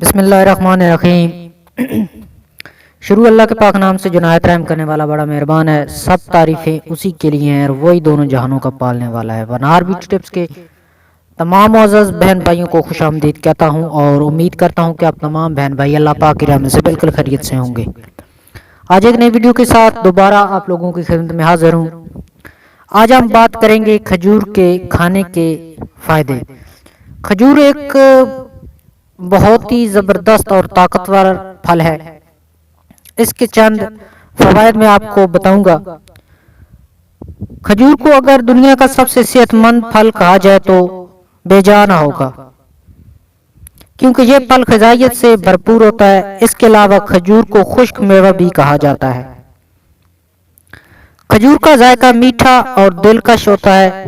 بسم اللہ الرحمن الرحیم۔ شروع اللہ کے پاک نام سے جو نہایت رحم کرنے والا بڑا مہربان ہے۔ سب تعریفیں اسی کے لیے ہیں اور وہی دونوں جہانوں کا پالنے والا ہے۔ ونہار بیوٹی ٹپس کے تمام معزز بہن بھائیوں کو خوش آمدید کہتا ہوں اور امید کرتا ہوں کہ آپ تمام بہن بھائی اللہ پاک کی رحمت سے بالکل خیریت سے ہوں گے۔ آج ایک نئی ویڈیو کے ساتھ دوبارہ آپ لوگوں کی خدمت میں حاضر ہوں۔ آج ہم بات کریں گے کھجور کے کھانے کے فائدے۔ کھجور ایک بہت ہی زبردست اور طاقتور پھل ہے۔ اس کے چند فوائد میں آپ کو بتاؤں گا۔ کھجور کو اگر دنیا کا سب سے صحت مند پھل کہا جائے تو بے جا نہ ہوگا، کیونکہ یہ پھل غذائیت سے بھرپور ہوتا ہے۔ اس کے علاوہ کھجور کو خشک میوہ بھی کہا جاتا ہے۔ کھجور کا ذائقہ میٹھا اور دلکش ہوتا ہے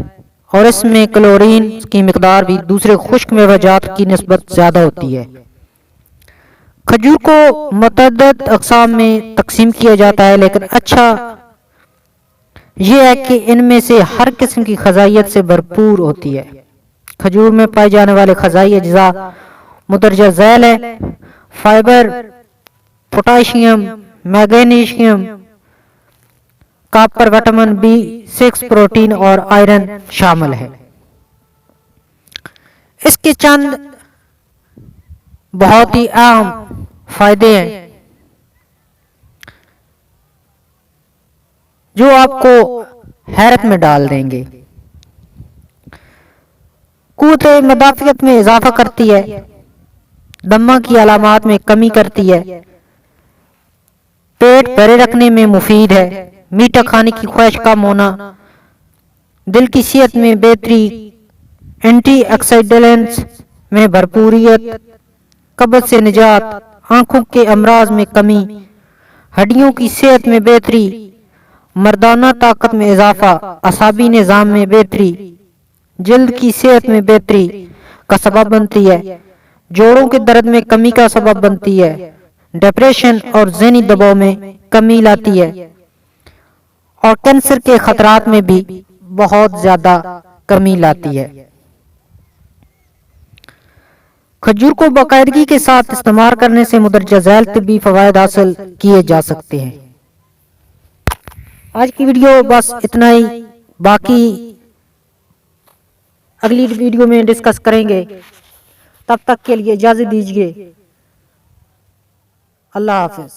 اور اس میں کیلورین کی مقدار بھی دوسرے خشک میوہ جات کی نسبت زیادہ ہوتی ہے۔ کھجور کو متعدد اقسام میں تقسیم کیا جاتا ہے، لیکن اچھا یہ ہے کہ ان میں سے ہر قسم کی غذائیت سے بھرپور ہوتی ہے۔ کھجور میں پائے جانے والے غذائی اجزاء مندرجہ ذیل ہیں: fibre, potassium, magnesium, copper, vitamin B6، protein اور آئرن شامل ہے۔ اس کے چند بہت ہی اہم فائدے ہیں جو آپ کو حیرت میں ڈال دیں گے۔ قوت مدافعت میں اضافہ کرتی ہے، دمہ کی علامات میں کمی کرتی ہے، پیٹ بھرے رکھنے میں مفید ہے، میٹھا کھانے کی خواہش کم ہونا، دل کی صحت میں بہتری، اینٹی آکسیڈنٹس میں بھرپوریت، قبض سے نجات، آنکھوں کے امراض میں کمی، ہڈیوں کی صحت میں بہتری، مردانہ طاقت میں اضافہ، اعصابی نظام میں بہتری، جلد کی صحت میں بہتری کا سبب بنتی ہے، جوڑوں کے درد میں کمی کا سبب بنتی ہے، ڈپریشن اور ذہنی دباؤ میں کمی لاتی ہے اور کینسر کے خطرات میں بھی بہت زیادہ کمی لاتی ہے۔ کھجور کو باقاعدگی کے ساتھ استعمال کرنے سے مندرجہ ذیل طبی فوائد حاصل کیے جا سکتے ہیں۔ آج کی ویڈیو بس اتنا ہی، باقی اگلی ویڈیو میں ڈسکس کریں گے۔ تب تک کے لیے اجازت دیجیے۔ اللہ حافظ۔